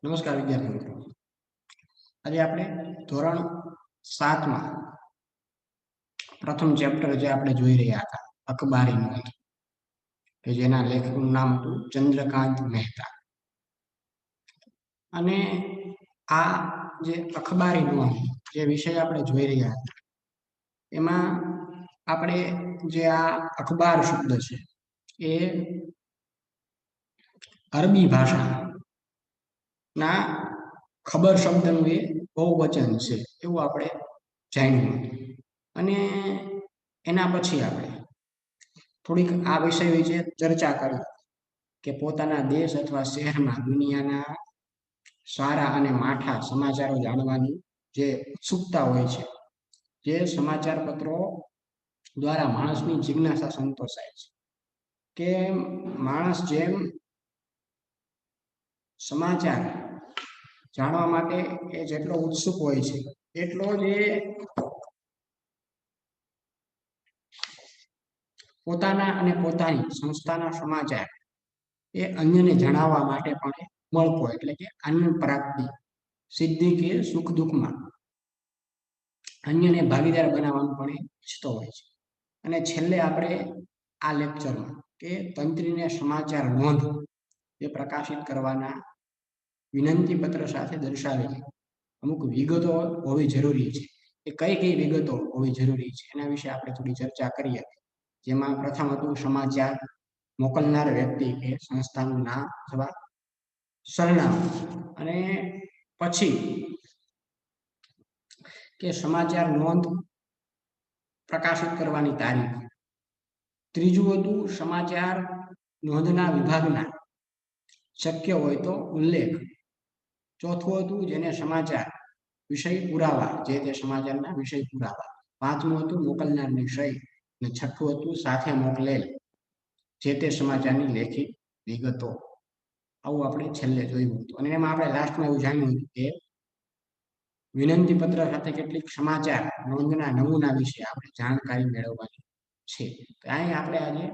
નમસ્કાર વિદ્યાર્થી મિત્રો. આજે આપણે ધોરણ 7માં પ્રથમ ચેપ્ટર જે આપણે જોઈ રહ્યા હતા અખબારી નોંધ, કે જેના લેખકનું નામ હતું ચંદ્રકાંત મહેતા. અને આ જે અખબારી નોંધ જે વિષય આપણે જોઈ રહ્યા હતા એમાં આપણે જે આ અખબાર શબ્દ છે એ અરબી ભાષાના ખબર શબ્દનું એ બહુવચન છે એવું આપણે જાણ્યું. અને એના પછી આપણે થોડીક આ વિષય વિશે ચર્ચા કરી કે પોતાના દેશ અથવા શહેરમાં દુનિયાના સારા અને માઠા સમાચારો જાણવાની જે ઉત્સુકતા હોય છે, જે સમાચાર પત્રો દ્વારા માણસની જિજ્ઞાસા સંતોષાય છે. કે માણસ જેમ સમાચાર જાણવા માટે એ જેટલો ઉત્સુક હોય છે એટલો જ એ પોતાના અને પોતાની સંસ્થાના સમાચાર એ અન્યને જણાવવા માટે પણ મળતો, એટલે કે અન્ય પ્રાપ્તિ સિદ્ધિ કે સુખ દુઃખમાં અન્યને ભાગીદાર બનાવવાનું પણ ઈચ્છતો હોય છે. અને છેલ્લે આપણે આ લેક્ચરમાં કે તંત્રીને સમાચાર નોંધ એ પ્રકાશિત કરવાના વિનંતી પત્ર સાથે દર્શાવેલી અમુક વિગતો હોવી જરૂરી છે. એ કઈ કઈ વિગતો હોવી જરૂરી છે એના વિશે આપણે થોડી ચર્ચા કરીએ. જેમાં પ્રથમ હતું સમાચાર મોકલનાર વ્યક્તિ કે સંસ્થાનું નામ અથવા સરનામું, અને પછી કે સમાચાર નોંધ પ્રકાશિત કરવાની તારીખ. ત્રીજું હતું સમાચાર નોંધના વિભાગના શક્ય હોય તો ઉલ્લેખ. ચોથું હતું જેને સમાચાર વિષય પુરાવા, જે તે સમાચારના વિષય પુરાવા. પાંચમું હતું મોકલનારની સહી. અને છઠ્ઠું હતું સાથે મોકલેલ જે તે સમાચારની લેખિત વિગતો. આવું આપણે છેલ્લે જોયું હતું. અને એમાં આપણે લાસ્ટમાં એવું જાણ્યું હતું કે વિનંતી પત્ર સાથે કેટલીક સમાચાર નોંધના નમૂના વિશે આપણે જાણકારી મેળવવાની છે. તો અહીં આપણે આજે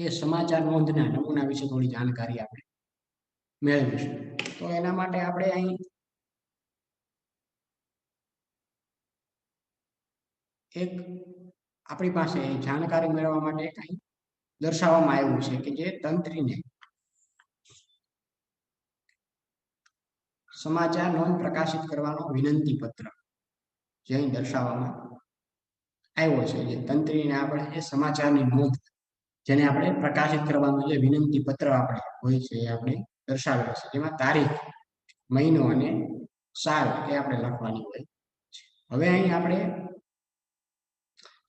એ સમાચાર નોંધના નમૂના વિશે થોડી જાણકારી આપણે મેળવીશું. તો એના માટે આપણે અહીં એક આપણી પાસે જાણકારી મેળવવા માટે કંઈ દર્શાવવામાં આવ્યું છે કે જે તંત્રીને સમાચાર નોંધ પ્રકાશિત કરવાનો વિનંતી પત્ર જે અહીં દર્શાવવામાં આવ્યો છે. જે તંત્રીને આપણે એ સમાચારની નોંધ જેને આપણે પ્રકાશિત કરવાનું જે વિનંતી પત્ર આપણે હોય છે એ આપણે દર્શાવેલો છે. જેમાં તારીખ, મહિનો અને સાલ એ આપણે લખવાની હોય છે. હવે અહીં આપણે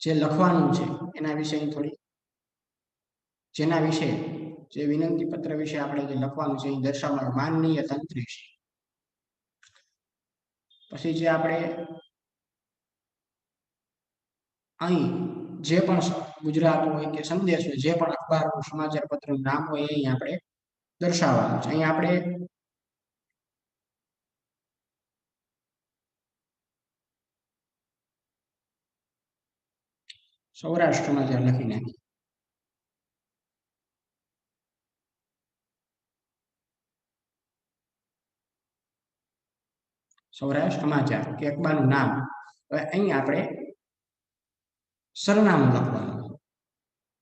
જે લખવાનું છે એના વિશે થોડી જેના વિશે જે વિનંતી પત્ર વિશે આપણે જે લખવાનું છે એ દર્શાવવાનું માનનીય તંત્રી છે. પછી જે આપણે અહીં જે પણ ગુજરાત હોય કે સંદેશ હોય, જે પણ અખબારનું સમાચાર પત્રનું નામ હોય એ અહીં આપણે દર્શાવવાનું છે. અહીં આપણે સૌરાષ્ટ્ર સમાચાર લખી નાખીએ. સૌરાષ્ટ્ર સમાચાર કે અખબારનું નામ. હવે અહીં આપણે સરનામું લખવાનું,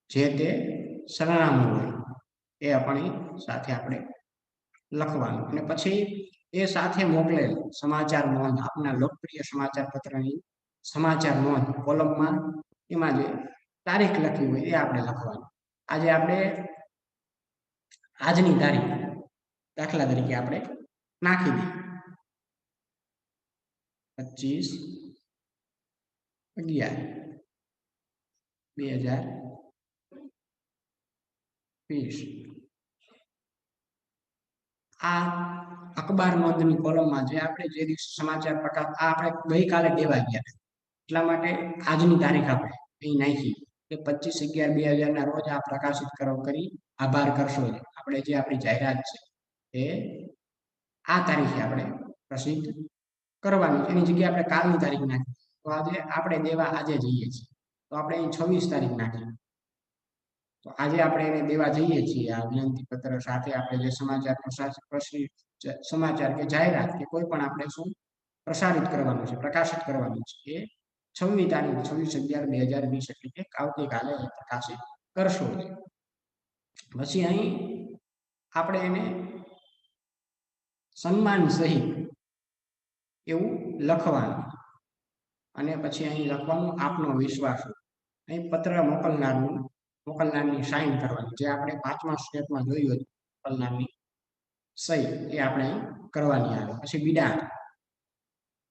જે તે સરનામું હોય એ આપણી સાથે આપણે લખવાનું. અને પછી એ સાથે મોકલેલ સમાચાર નોંધ, આપના લોકપ્રિય સમાચાર પત્રની સમાચાર નોંધ કોલમમાં એમાં જે તારીખ લખી હોય એ આપણે લખવાનું. આજે આપણે આજની તારીખ દાખલા તરીકે આપણે નાખી દઈએ 25/11/2020. આ અખબાર નોંધની કોલમમાં જે આપણે જે દિવસે સમાચાર પ્રકાશ આ આપણે ગઈકાલે દેવા ગયા એટલા માટે આજની તારીખ આપણે અહીં નાખી કે 25/11/2000 ના રોજ આ પ્રકાશિત કરી આભાર કરશો. આપણે જે આપણી જાહેરાત છે એ આ તારીખે આપણે પ્રસિદ્ધ કરવાની. એની જગ્યાએ આપણે કાલની તારીખ નાખી. તો આજે આપણે દેવા આજે જઈએ છીએ તો આપણે અહીં 26 તારીખ નાખી. તો આજે આપણે એને દેવા જઈએ છીએ આ વિનંતી પત્ર સાથે આપણે જે સમાચાર સમાચાર કે જાહેરાત કે કોઈ પણ આપણે શું પ્રસારિત કરવાનું છે, પ્રકાશિત કરવાનું છે, એ 26 તારીખ 26/11/2020 એટલે કે આવતીકાલે પ્રકાશિત કરશો. પછી અહીં આપણે એને સન્માન સહિત એવું લખવાનું અને પછી અહીં લખવાનું આપનો વિશ્વાસ. અહીં પત્ર મોકલનારની સાઇન કરવાની, જે આપણે 5મા સ્ટેપમાં જોયું હતું. મોકલનારની સહી એ આપણે કરવાની આવે. પછી બિડાણ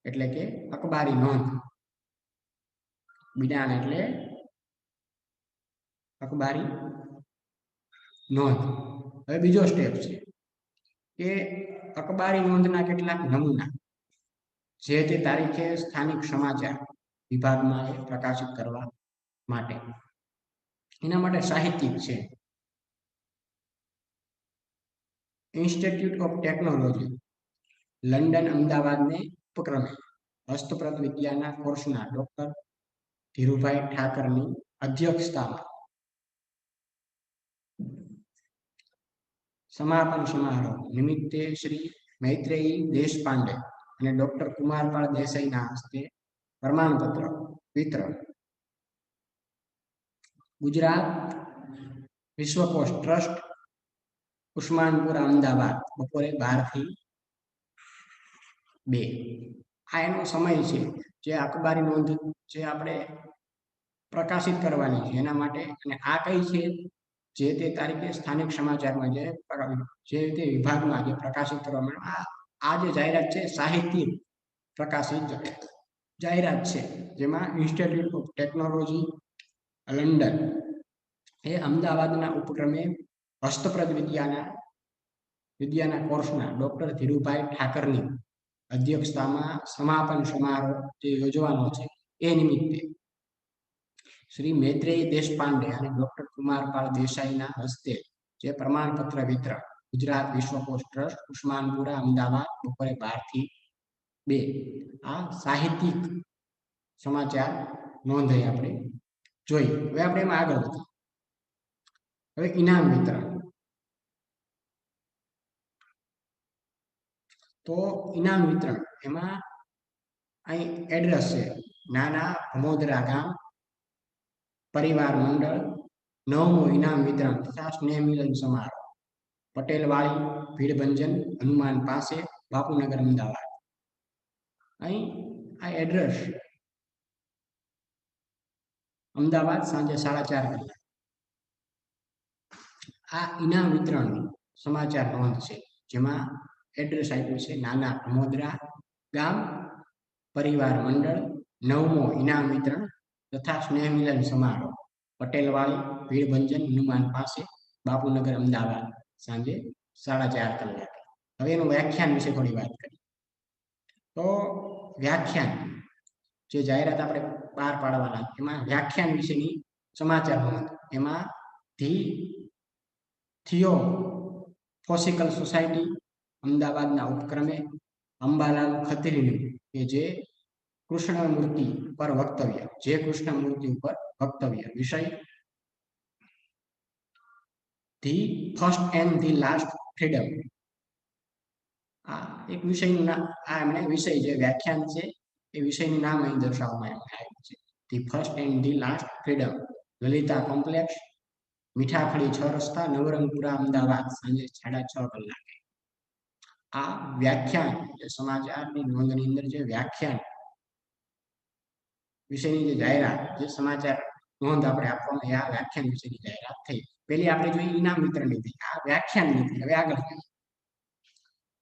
એટલે કે અખબારી નોંધ. બિડાણ એટલે અખબારી નોંધ. હવે બીજો સ્ટેપ છે કે અખબારી નોંધના કેટલાક નમૂના જે તે તારીખે સ્થાનિક સમાચાર વિભાગમાં પ્રકાશિત કરવા માટે. એના માટે સાહિત્યિક છે ઇન્સ્ટિટ્યૂટ ઓફ ટેકનોલોજી લંડન અમદાવાદને ઉપક્રમે હસ્તપ્રત વિદ્યાના કોર્સના ડોક્ટર ધીરુભાઈ ઠાકરની અધ્યક્ષતામાં સમાપન સમારોહ નિમિત્તે શ્રી મૈત્રેયી દેશપાંડે અને ડોક્ટર કુમારપાળ દેસાઈના હસ્તે પ્રમાણપત્ર વિતરણ. ગુજરાત વિશ્વકોશ ટ્રસ્ટ, ઉસ્માનપુરા, અમદાવાદ, બપોરે 12 થી 2. આ એનો સમય છે જે અખબારી નોંધ જે આપણે પ્રકાશિત કરવાની છે એના માટે. અને આ કઈ છે? જે તે તારીખે સ્થાનિક સમાચારમાં જે તે વિભાગમાં જે પ્રકાશિત કરવામાં આ જે જાહેરાત છે સાહિત્યિક પ્રકાશિત જાહેરાત છે, જેમાં ઇન્સ્ટિટ્યૂટ ઓફ ટેકનોલોજી લંડન એ અમદાવાદના ઉપક્રમે હસ્તપ્રત વિદ્યાના કોર્સના ડોક્ટર ધીરુભાઈ ઠાકરની અધ્યક્ષતામાં સમાપન સમારોહ જે યોજવાનો છે એ નિમિત્તે શ્રી મૈત્રેયી દેશપાંડે અને ડોક્ટર કુમારપાળ દેસાઈના હસ્તે જે પ્રમાણપત્ર વિતરણ. ગુજરાત વિશ્વકોશ ટ્રસ્ટ, ઉસ્માનપુરા, અમદાવાદ, બપોરે 12 થી 2. આ સાહિત્યિક સમાચાર નોંધ આપણે જોઈ. હવે આપણે એમાં આગળ વધીએ. હવે ઇનામ વિતરણ. તો ઇનામ વિતરણ એમાં અહીં એડ્રેસ છે નાના ભમોદરા ગામ પરિવાર મંડળ 9મો ઇનામ વિતરણ તથા સ્નેહ મિલન સમારોહ પટેલવાડી ભીડભંજન હનુમાન પાસે બાપુનગર અમદાવાદ. અહીં આ એડ્રેસ અમદાવાદ સાંજે 4:30 કલાક. આ ઇનામ વિતરણની સમાચાર નોંધ છે, જેમાં એડ્રેસ આપ્યું છે નાના ભમોદરા ગામ પરિવાર મંડળ 9મો ઇનામ વિતરણ તથા સ્નેહ મિલન સમારોહ પટેલવાડી ભીડભંજન હનુમાન પાસે બાપુનગર અમદાવાદ સાંજે 4:30 કલાકે. હવે એનું વ્યાખ્યાન વિશે થોડી વાત કરીએ. તો વ્યાખ્યાન જે જાહેરાત આપણે બહાર પાડવાના એમાં વ્યાખ્યાન વિશેની સમાચાર નોંધ. એમાં થિયોફોસિકલ સોસાયટી અમદાવાદના ઉપક્રમે અંબાલાલ ખત્રીનું કે જે કૃષ્ણમૂર્તિ પર વક્તવ્ય, જે કૃષ્ણમૂર્તિ ઉપર વક્તવ્ય. વિષય the first and the last freedom. આ એક વિષયનું નામ, આ એમણે વિષય જે વ્યાખ્યાન છે એ વિષયનું નામ અહીં દર્શાવવામાં આવ્યું છે. The first and the last freedom, Lalita complex, Mithakhali 6 રસ્તા, નવરંગપુરા, અમદાવાદ સાંજે 6:30 કલાકે. આ વ્યાખ્યાન સમાચારની નોંધની અંદર જે વ્યાખ્યાન વિશેની જે જાહેરાત, જે સમાચાર નોંધ આપણે આપવામાં આ વ્યાખ્યાન વિશેની જાહેરાત થઈ. પેલી આપણે જોઈ ઇનામ વિતરણ લીધી, આ વ્યાખ્યાન લીધી. હવે આગળ જોઈએ.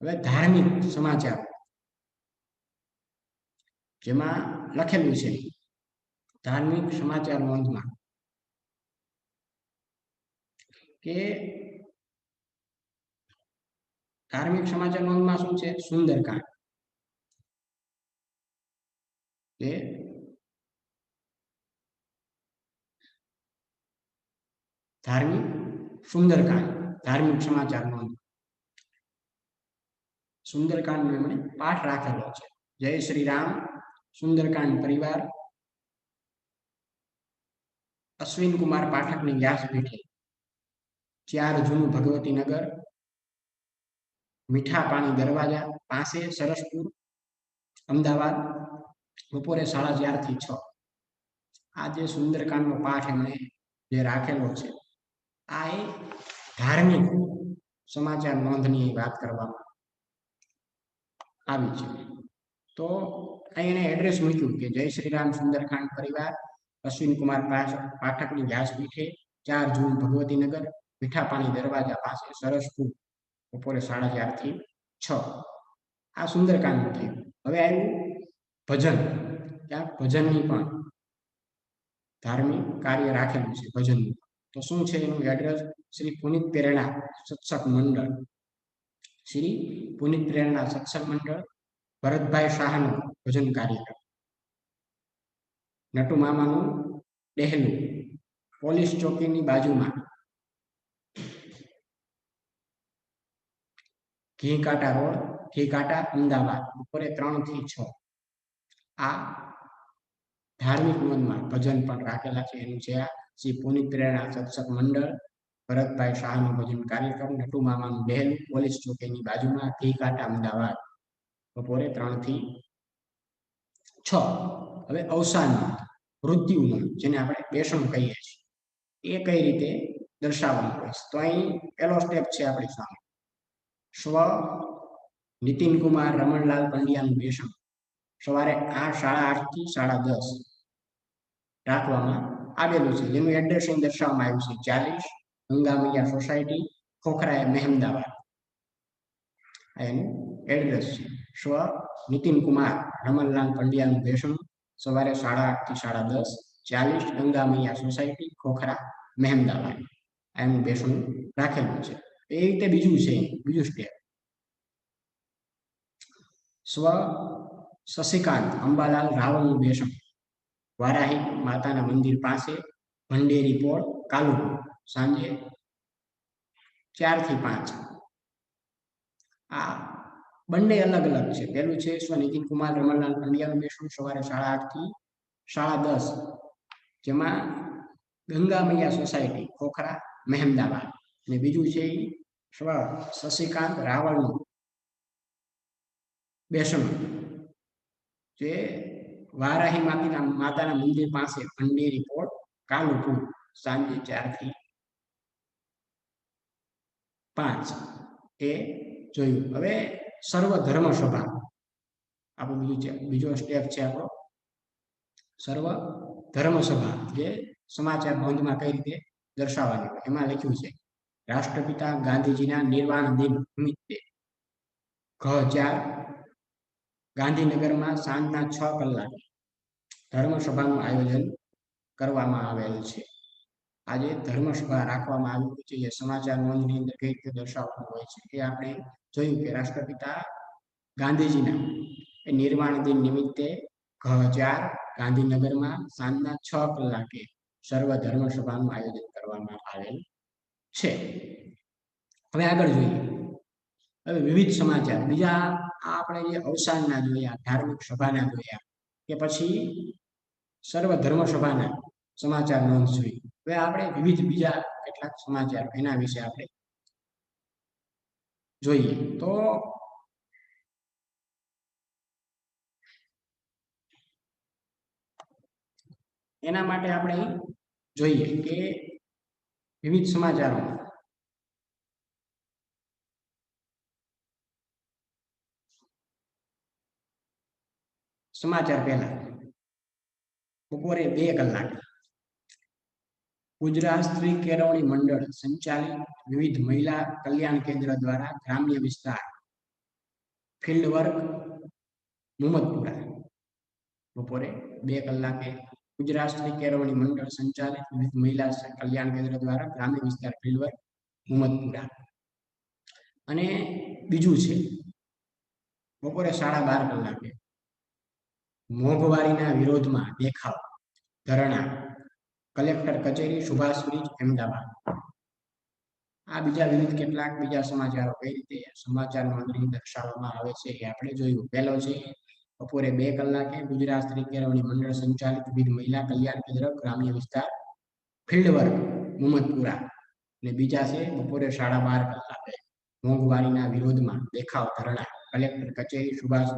હવે ધાર્મિક સમાચાર, જેમાં લખેલું છે ધાર્મિક સમાચાર નોંધમાં કે ધાર્મિક સમાચાર નોંધમાં શું છે? સુંદરકાંડ. કે ધાર્મિક સુંદરકાંડ, ધાર્મિક સમાચાર નોંધ. સુંદરકાંડનો એમણે પાઠ રાખેલો છે. જય શ્રી રામ, સુંદરકાંડ પરિવાર, અશ્વિન કુમાર પાઠકની વ્યાસપીઠે 4 જૂન ભગવતીનગર મીઠા પાણી દરવાજા પાસે સરસપુર અમદાવાદ બપોરે 4:30 થી 6. આ જે સુંદરકાંડનો પાઠ એમણે જે રાખેલો છે આ એક ધાર્મિક સમાચાર નોંધની વાત કરવામાં આવી છે. તો અહીં એને એડ્રેસ મૂક્યું કે જય શ્રીરામ સુંદરકાંડ પરિવાર, અશ્વિન કુમાર પાઠકની વ્યાસપીઠે, 4 જૂન, ભગવતીનગર, મીઠા પાણી દરવાજા પાસે સરસપુર બપોરે 4:30 થી 6. આ સુંદરકાંડ થયું. હવે આવ્યું ભજન. ત્યાં ભજનની પણ ધાર્મિક કાર્ય રાખેલું છે ભજનનું. તો શું છે એનું એડ્રેસ? શ્રી પુનિત પ્રેરણા સત્સંગ મંડળ, શ્રી પુનિત પ્રેરણા સત્સંગ મંડળ, ભરતભાઈ શાહનું ભજન કાર્યક્રમ, નટુ મામાનું ડેહલું, પોલીસ ચોકીની બાજુમાં, ઘી કાંટા રોડ, ઘી કાંટા, અમદાવાદ, બપોરે 3 થી 6. આ ધાર્મિક નોંધમાં ભજન પણ રાખેલા છે. એનું છે આ શ્રી પુનિત પ્રેરણા સત્સંગ મંડળ, ભરતભાઈ શાહનું ભજન કાર્યક્રમ, નટુ મામાનું ડેહલું, પોલીસ ચોકીની બાજુમાં, ઘી કાંટા, અમદાવાદ, બપોરે 3 થી 6. હવે અવસાન મૃત્યુનું જેને આપણે બેસણ કહીએ છીએ એ કઈ રીતે દર્શાવવાનું હોય છે? તો અહીં પહેલો સ્ટેપ છે આપણી સામે. સ્વ નીતિન કુમાર રમણલાલ પંડ્યાનું બેસણ સવારે 8:30 થી 10:30 રાખવામાં આવેલું છે, જેનું એડ્રેસ અહીં દર્શાવવામાં આવ્યું છે 40 ગંગામૈયા સોસાયટી, ખોખરા, મહેમદાવાદ. એનું એડ્રેસ છે. સ્વ નીતિન કુમાર રમણલાલ પંડ્યાનું બેસણ સવારે 8:30 થી 10:30, 40 ગંગામૈયા સોસાયટી, ખોખરા, મહેમદાવાદ. એનું બેસણ રાખેલું છે. એ રીતે બીજું છે, બીજું સ્ટેપ. સ્વ શશિકાંત અંબાલાલ રાવલનું બેસણ વારાહી માતાના મંદિર પાસે, ભંડેરી પોળ, કાલુપુર, સાંજે 4 થી 5. આ બંને અલગ અલગ છે. પહેલું છે સ્વ નીતિન કુમાર રમણલાલ પંડ્યાનું બેસણ સવારે 8:30 થી 10:30, જેમાં ગંગામૈયા સોસાયટી, ખોખરા, મહેમદાવાદ. અને બીજું છે સ્વ શશિકાંત રાવલનું બેસણ જે વારાહી માતાના મંદિર પાસે, ભંડેરી પોળ, કાલુપુર, સાંજે 4 થી 5. એ જોયું. હવે સર્વ ધર્મ સભા આપણું બીજો સ્ટેપ છે આપણો સર્વ ધર્મ સભા, જે સમાચાર નોંધમાં કઈ રીતે દર્શાવવાની હોય. એમાં લખ્યું છે રાષ્ટ્રપિતા ગાંધીજીના નિર્વાણ દિન નિમિત્તે ઘ 4 ગાંધીનગરમાં સાંજના 6 કલાકે ધર્મસભાનું આયોજન કરવામાં આવેલ છે. આજે ધર્મસભા રાખવામાં આવી છે, જે સમાચાર નોંધની અંદર કઈ રીતે દર્શાવવાનું હોય છે એ આપણે જોયું કે રાષ્ટ્રપિતા ગાંધીજીના નિર્વાણ દિન નિમિત્તે ઘ 4 ગાંધીનગરમાં સાંજના 6 કલાકે સર્વ ધર્મસભાનું આયોજન કરવામાં આવેલ છે. હવે આગળ જોઈએ. હવે વિવિધ સમાચાર બીજા આપણે જે અવસાનના જોયા, ધાર્મિક સભાના જોયા, કે પછી સર્વ ધર્મ સભાના સમાચાર નોંધ જોઈ. હવે આપણે વિવિધ બીજા કેટલાક સમાચાર એના વિશે આપણે જોઈએ. તો એના માટે આપણે જોઈએ કે વિવિધ સમાચારોમાં સમાચાર પહેલા બપોરે 2 કલાકે ગુજરાત સ્ત્રી કેળવણી મંડળ સંચાલિત વિવિધ મહિલા કલ્યાણ કેન્દ્ર દ્વારા ગ્રામ્ય વિસ્તાર ફિલ્ડ વર્ક મુહમ્મદપુરા બપોરે 2 કલાકે ગુજરાત સ્ત્રી કેળવણી મંડળ સંચાલિત વિવિધ મહિલા કલ્યાણ કેન્દ્ર દ્વારા ગ્રામ્ય વિસ્તાર ફિલ્ડ વર્ક મુહમ્મદપુરા. અને બીજું છે બપોરે 12:30 કલાકે મોંઘવારીના વિરોધમાં દેખાવ ધરણા કલેક્ટર કચેરી, સુભાષ બ્રિજ, અમદાવાદ. આ બીજા વિવિધ કેટલાક બીજા સમાચારો કઈ રીતે સમાચાર નોંધણી દર્શાવવામાં આવે છે એ આપણે જોયું. પહેલો છે બપોરે 2 કલાકે ગુજરાત સ્ત્રી કેળવણી મંડળ સંચાલિત વિવિધ મહિલા કલ્યાણ કેન્દ્ર ગ્રામ્ય વિસ્તાર ફિલ્ડ વર્ક મુહમ્મદપુરા. અને બીજા છે બપોરે 12:30 કલાકે મોંઘવારીના વિરોધમાં દેખાવ ધરણા, કલેક્ટર કચેરી, સુભાષ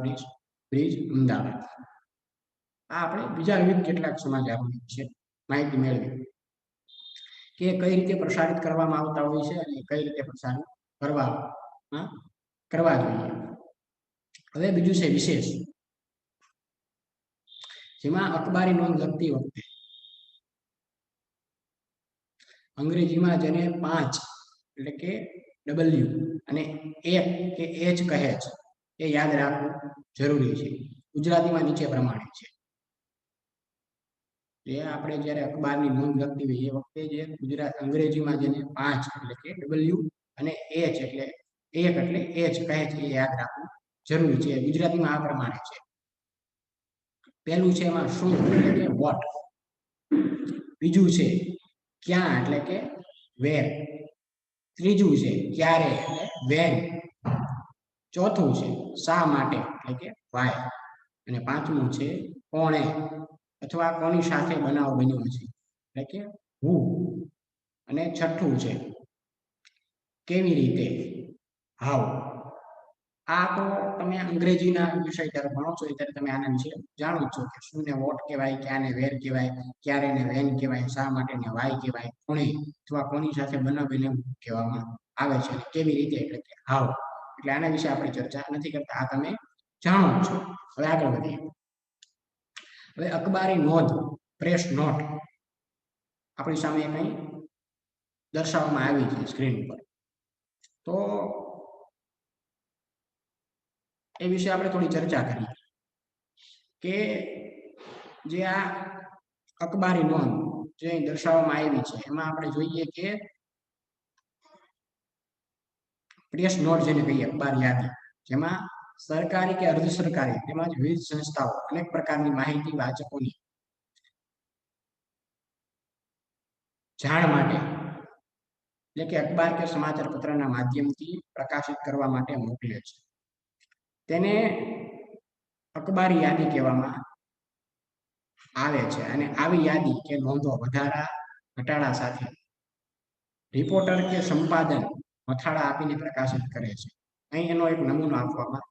બ્રિજ, અમદાવાદ. આ આપણે બીજા વિવિધ કેટલાક સમાચારો વિશે માહિતી મેળવી કે કઈ રીતે પ્રસારિત કરવામાં આવતા હોય છે અને કઈ રીતે પ્રસારિત કરવા જોઈએ. હવે બીજું છે વિશેષ, જેમાં અખબારી નોંધ લખતી વખતે અંગ્રેજીમાં જેને 5 એટલે કે W અને 1 કે H કહે છે એ યાદ રાખવું જરૂરી છે. ગુજરાતીમાં નીચે પ્રમાણે છે. જે આપણે જ્યારે અખબારની નોંધ લખતી હોય એ વખતે જે અંગ્રેજીમાં જેને 5 એટલે કે W અને H એટલે 1 એટલે H કહે છે એ યાદ રાખવું જરૂરી છે. ગુજરાતીમાં આ પ્રમાણે છે. પહેલું છે એમાં શું એટલે કે વોટ. બીજું છે ક્યાં એટલે કે વેર. ત્રીજું છે ક્યારે એટલે વેન. ચોથું છે શા માટે એટલે કે વાય. અને પાંચમું છે કોણે અથવા કોની સાથે બનાવ બન્યો છે એટલે કે હુ. અને છઠ્ઠું છે કેવી રીતે, હાઉ. આ તો તમે અંગ્રેજીના વિષય જ્યારે ભણો છો ત્યારે તમે આના વિશે જાણો છો કે શું ને વોટ કહેવાય, ક્યાં ને વેર કહેવાય, ક્યારે ને વેન કહેવાય, શા માટે ને વાય કહેવાય, કોણે અથવા કોની સાથે બનાવીને કહેવામાં આવે છે, કેવી રીતે એટલે કે હાઉ. એટલે આના વિશે આપણે ચર્ચા નથી કરતા, આ તમે જાણો છો. હવે આગળ વધીએ. હવે અખબારી નોંધ, પ્રેસ નોટ આપણી સામે કંઈ દર્શાવવામાં આવી છે સ્ક્રીન પર. તો એ વિશે આપણે થોડી ચર્ચા કરીએ કે જે આ અખબારી નોંધ જે દર્શાવવામાં આવી છે એમાં આપણે જોઈએ કે પ્રેસ નોટ જેને કહીએ અખબાર યાદી, જેમાં સરકારી કે અર્ધ સરકારી તેમજ વિવિધ સંસ્થાઓ અનેક પ્રકારની માહિતી વાચકોની જાણ માટે એટલે કે અખબાર કે સમાચાર પત્રના માધ્યમથી પ્રકાશિત કરવા માટે મોકલે છે. તેને અખબારી યાદી કહેવામાં આવે છે. અને આવી યાદી કે નોંધો વધારા ઘટાડા સાથે રિપોર્ટર કે સંપાદન મથાળા આપીને પ્રકાશિત કરે છે. અહીં એનો એક નમૂનો આપવામાં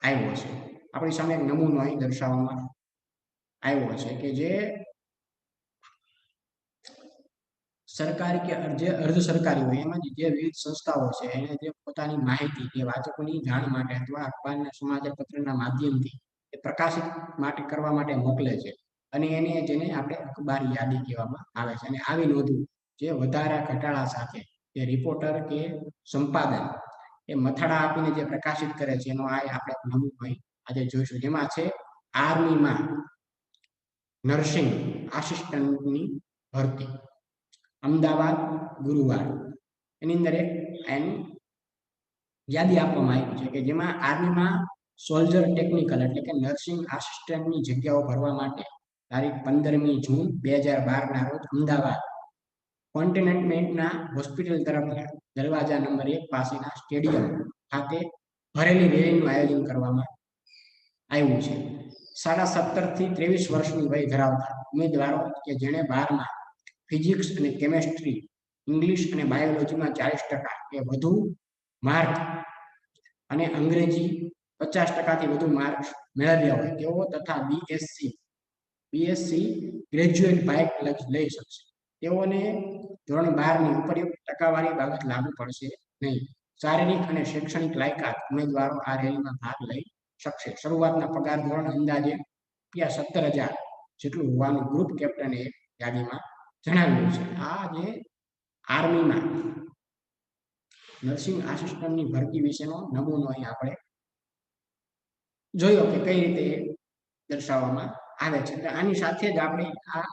આવ્યો છે. આપણી સામે એક નમૂનો અહીં દર્શાવવામાં આવ્યો છે કે જે સરકારી કે અર્ધ સરકારી હોય એમાં જે વિવિધ સંસ્થાઓ છે એને જે પોતાની માહિતી કે વાચકોની જાણ માટે અથવા અખબારના સમાચાર પત્રના માધ્યમથી એ પ્રકાશિત માટે કરવા માટે મોકલે છે. અને જેને આપણે અખબારી યાદી કહેવામાં આવે છે. અને આવી નોંધો જે વધારા ઘટાડા સાથે જે રિપોર્ટર કે સંપાદન એ મથાળા આપીને જે પ્રકાશિત કરે છે એનો આ આપણે નમૂનો આજે જોઈશું. જેમાં છે આર્મીમાં નર્સિંગ આસિસ્ટન્ટની ભરતી, અમદાવાદ ગુરુવાર. એની અંદર એક એની યાદી આપવામાં આવી છે કે જેમાં આર્મીમાં સોલ્જર ટેકનિકલ એટલે કે નર્સિંગ આસિસ્ટન્ટની જગ્યાઓ ભરવા માટે તારીખ 15મી જૂન 2012 ના રોજ અમદાવાદ કોન્ટિનેન્ટના હોસ્પિટલ તરફના દરવાજા નંબર 1 પાસેના સ્ટેડિયમ ખાતે ભરેલી રેલીનું આયોજન કરવામાં આવ્યું છે. 17.5 થી 23 વર્ષની વય ધરાવતા ઉમેદવારો કે જેણે 12માં ફિઝિક્સ અને કેમેસ્ટ્રી, ઇંગ્લિશ અને બાયોલોજીમાં 40% કે વધુ માર્ક અને અંગ્રેજી 50%થી વધુ માર્ક્સ મેળવ્યા હોય તેઓ તથા બીએસસી ગ્રેજ્યુએટ બાઇક લઈ શકશે. તેઓને ધોરણ 12ની ઉપરયુક્ત ટકાવારી બાબત લાગુ પડશે નહીં. શારીરિક અને શૈક્ષણિક લાયકાત ઉમેદવારો આ રેલીમાં ભાગ લઈ શકશે. શરૂઆતના પગાર ધોરણ અંદાજે ₹17,000 જેટલું હોવાનું ગ્રુપ કેપ્ટને યાદીમાં જણાવ્યું છે. આ જે આર્મીમાં નર્સિંગ આસિસ્ટન્ટની ભરતી વિશેનો નમૂનો અહીં આપણે જોયો કે કઈ રીતે દર્શાવવામાં આવે છે. એટલે આની સાથે જ આપણે આ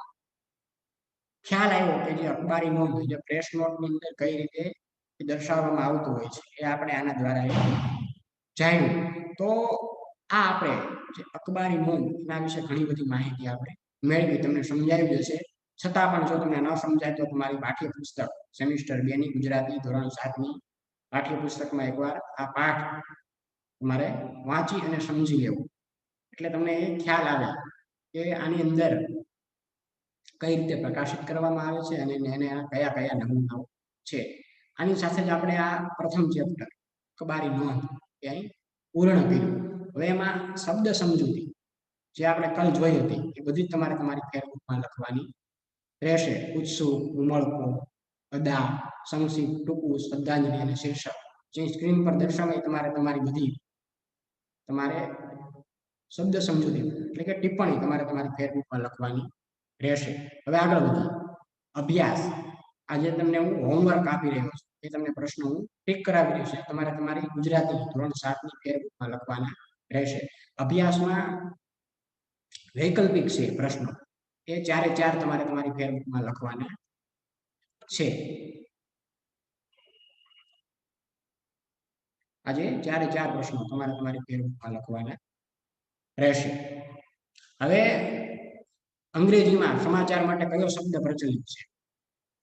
ખ્યાલ આવ્યો કે જે અખબારી નોંધ જે પ્રેસ નોટની અંદર કઈ રીતે દર્શાવવામાં આવતું હોય છે એ આપણે આના દ્વારા જાણ્યું. તો આ આપણે જે અખબારી નોંધ એના વિશે ઘણી બધી માહિતી આપણે મેળવી, તમને સમજાવી જશે. છતાં પણ જો તમને ન સમજાય તો તમારી પાઠ્યપુસ્તક સેમિસ્ટર 2 ની ગુજરાતી ધોરણ 7ની પાઠ્યપુસ્તકમાં એકવાર આ પાઠ તમારે વાંચી અને સમજી લેવું. એટલે તમને એ ખ્યાલ આવે કે આની અંદર કઈ રીતે પ્રકાશિત કરવામાં આવે છે અને એને કયા કયા નમૂનાઓ છે. આની સાથે જ આપણે આ પ્રથમ ચેપ્ટર અખબારી નોંધ એ અહીં પૂર્ણ કર્યું. હવે એમાં શબ્દ સમજૂતી જે આપણે કલ જોઈ હતી એ બધી તમારે તમારી ફેરબુકમાં લખવાની રહેશે. ઉત્સુક, ઉમળકો, અદા, સંક્ષિપ્ત, ટૂંકું, શ્રદ્ધાંજલિ અને શીર્ષક જે સ્ક્રીન પર દર્શાવાય તમારે તમારી બધી તમારે શબ્દ સમજૂતી એટલે કે ટિપ્પણી તમારે તમારી ફેરબુકમાં લખવાની રહેશે. હવે આગળ વધીએ. અભ્યાસ. આજે તમને હું હોમવર્ક આપી રહ્યો છું. એ તમને પ્રશ્ન હું ટીક કરાવી રહ્યો છું. તમારે તમારી ગુજરાતી ધોરણ 7 ની ફેરબુકમાં લખવાના રહેશે. અભ્યાસમાં વૈકલ્પિક છે પ્રશ્નો. એ 4 તમારે તમારી ફેરબુકમાં લખવાના છે. આજે 4 પ્રશ્નો તમારે તમારી ફેરબુકમાં લખવાના રહેશે. હવે અંગ્રેજીમાં સમાચાર માટે કયો શબ્દ પ્રચલિત છે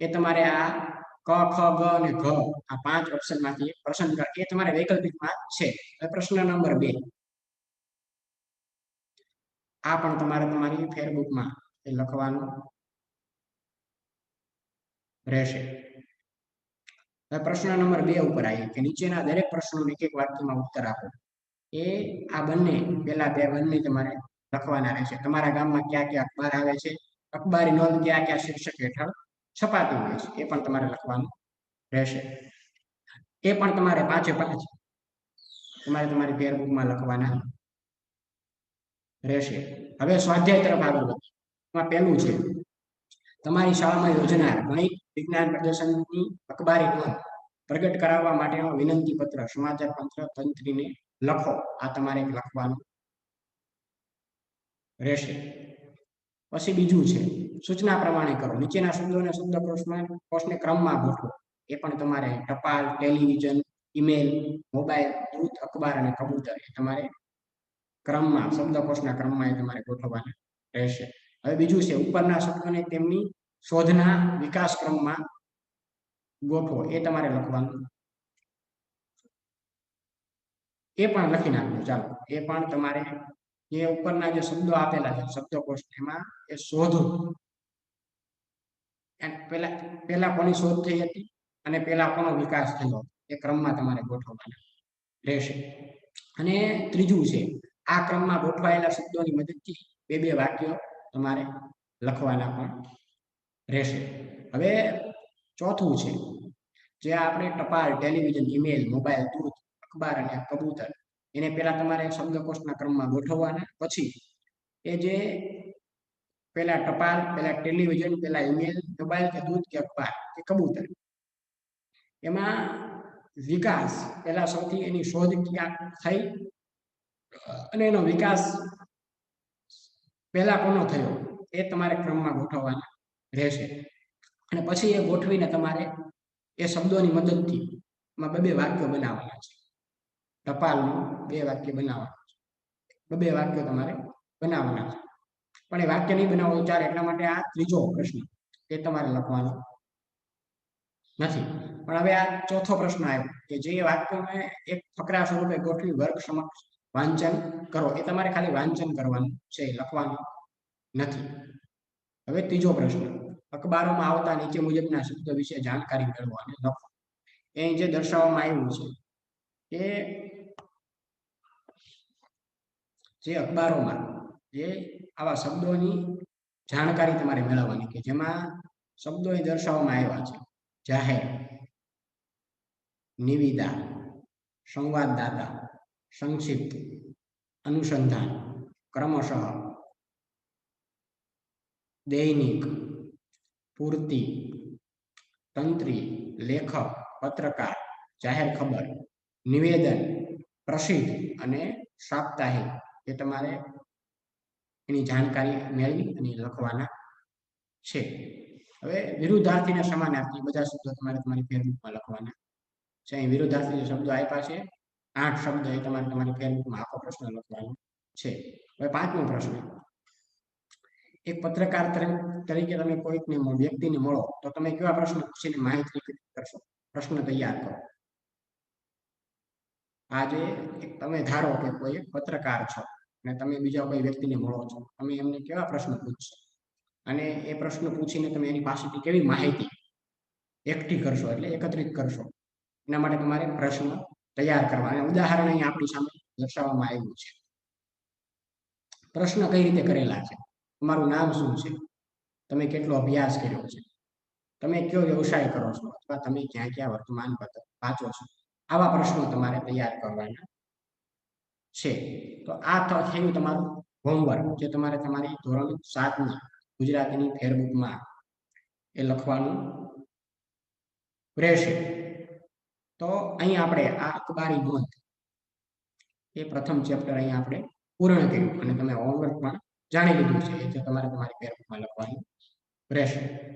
એ તમારે આ ક, ખ, ગ અને ઘ આ 5 ઓપ્શનમાંથી પસંદ કર. એ તમારે વૈકલ્પિકમાં છે. હવે પ્રશ્ન નંબર 2 આ પણ તમારે તમારી ફેરબુકમાં એ લખવાનું રહેશે. હવે પ્રશ્ન નંબર 2 ઉપર આવીએ કે નીચેના દરેક પ્રશ્નોને એક વાક્યમાં ઉત્તર આપો. એ આ બંને પેલા બે બંને તમારે લખવાના રહેશે. તમારા ગામમાં ક્યાં ક્યાં અખબાર આવે છે, અખબારી નોંધ ક્યાં ક્યાં શીર્ષક હેઠળ છપાતી હોય છે, એ પણ તમારે લખવાનું રહેશે. એ પણ તમારે 5 તમારે તમારી ફેરબુકમાં લખવાના રહેશે. હવે સ્વાધ્યાય તરફ આગળ વધીએ. એમાં પહેલું છે તમારી શાળામાં યોજનાર ગણિત વિજ્ઞાન પ્રદર્શનની અખબારી નોંધ પ્રગટ કરાવવા માટેનો વિનંતી પત્ર સમાચાર પત્ર તંત્રીને લખો. આ તમારે લખવાનું રહેશે. પછી બીજું છે સૂચના પ્રમાણે કરો. નીચેના શબ્દોને શબ્દકોશને ક્રમમાં ગોઠવો. એ પણ તમારે ટપાલ, ટેલિવિઝન, ઈમેલ, મોબાઈલ, દૂત, અખબાર અને કબૂતર એ તમારે ક્રમમાં શબ્દકોશના ક્રમમાં એ તમારે ગોઠવવાના રહેશે. હવે બીજું છે ઉપરના શબ્દોને તેમની શોધના વિકાસ ક્રમમાં ગોઠવો. એ તમારે લખવાનું. એ પણ લખી નાખજો. ચાલો એ પણ તમારે જે ઉપરના જે શબ્દો આપેલા છે શબ્દકોશ એમાં એ શોધ પેલા કોની શોધ થઈ હતી અને પેલા કોનો વિકાસ થયો એ ક્રમમાં તમારે ગોઠવવાના રહેશે. અને ત્રીજું છે આ ક્રમમાં ગોઠવાયેલા શબ્દોની મદદથી બે વાક્યો તમારે લખવાના પણ રહેશે. હવે ચોથું છે જે આપણે ટપાલ, ટેલિવિઝન, ઈમેલ, મોબાઈલ, દૂત, અખબાર અને કબૂતર એને પેલા તમારે શબ્દકોશના ક્રમમાં ગોઠવવાના. પછી એ જે પેલા ટપાલ, પેલા ટેલિવિઝન, પેલા ઈમેલ, મોબાઈલ કે દૂત કે અખબાર કે કબૂતર એમાં વિકાસ પેલા સૌથી એની શોધ ક્યાં થઈ અને એનો વિકાસ પેલા કોનો થયો એ તમારે ક્રમમાં ગોઠવવાના રહેશે. અને પછી એ ગોઠવીને તમારે એ શબ્દોની મદદથી એમાં બે વાક્યો બનાવવાના છે. ટપાલનું 2 વાક્ય બનાવવાના છે. 2 વાક્યો તમારે બનાવવાના છે. પણ એ વાક્ય નહીં બનાવો તો ચાલે. એટલા માટે આ ત્રીજો પ્રશ્ન એ તમારે લખવાનો નથી. પણ હવે આ ચોથો પ્રશ્ન આવ્યો કે જે વાક્યોને એક ફકરા સ્વરૂપે ગોઠવી વર્ગ સમક્ષ વાંચન કરો. એ તમારે ખાલી વાંચન કરવાનું છે, લખવાનું નથી. હવે ત્રીજો પ્રશ્ન અખબારોમાં આવતા નીચે મુજબના શબ્દો વિશે જાણકારી મેળવો અને લખો. એ જે દર્શાવવામાં આવ્યું છે એ જે અખબારોમાં જે આવા શબ્દોની જાણકારી તમારે મેળવવાની કે જેમાં શબ્દો એ દર્શાવવામાં આવ્યા છે. જાહેર, નિવિદા, સંવાદદાતા, સંક્ષિપ્ત, અનુસંધાન, ક્રમશઃ, દૈનિક, પૂર્તિ, તંત્રી, લેખક, પત્રકાર, જાહેર ખબર, નિવેદન, પ્રસિદ્ધ અને સાપ્તાહિક એ તમારે એની જાણકારી મેળવી અને લખવાના છે. હવે વિરુદ્ધાર્થી અને સમાનાર્થી બધા શબ્દો તમારે તમારી ફેરબુકમાં લખવાના છે. અહીં વિરુદ્ધાર્થી શબ્દો આપ્યા છે 8 શબ્દ એ તમારે તમારી ફેરબુકમાં આખો પ્રશ્ન લખવાનો છે. હવે 5મો પ્રશ્ન એક પત્રકાર તરીકે તમે કોઈકને વ્યક્તિને મળો તો તમે કેવા પ્રશ્ન પૂછીને માહિતી એકત્રિત કરશો? પ્રશ્ન તૈયાર કરો. આજે તમે ધારો કે કોઈ પત્રકાર છો અને તમે બીજા કોઈ વ્યક્તિને મળો છો, તમે એમને કેવા પ્રશ્ન પૂછશો અને એ પ્રશ્ન પૂછીને તમે એની પાસેથી કેવી માહિતી એકઠી કરશો એટલે એકત્રિત કરશો. એના માટે તમારે પ્રશ્ન તૈયાર કરવા અને ઉદાહરણ અહીં આપણી સામે દર્શાવવામાં આવ્યું છે. પ્રશ્ન કઈ રીતે કરેલા છે? તમારું નામ શું છે? તમે કેટલો અભ્યાસ કર્યો છે? તમે કયો વ્યવસાય કરો છો? અથવા તમે ક્યાં ક્યાં વર્તમાનપત્ર વાંચો છો? આવા પ્રશ્નો તમારે તૈયાર કરવાના છે. તો આ થયું તમારું હોમવર્ક, જે તમારે તમારી ધોરણ 7ની ગુજરાતીની ફેરબુકમાં એ લખવાનું રહેશે. તો અહીં આપણે આ અખબારી નોંધ એ પ્રથમ ચેપ્ટર અહીં આપણે પૂર્ણ કર્યું અને તમે હોમવર્ક પણ જાણી લીધું છે, જે તમારે તમારી ફેરબુકમાં લખવાનું રહેશે.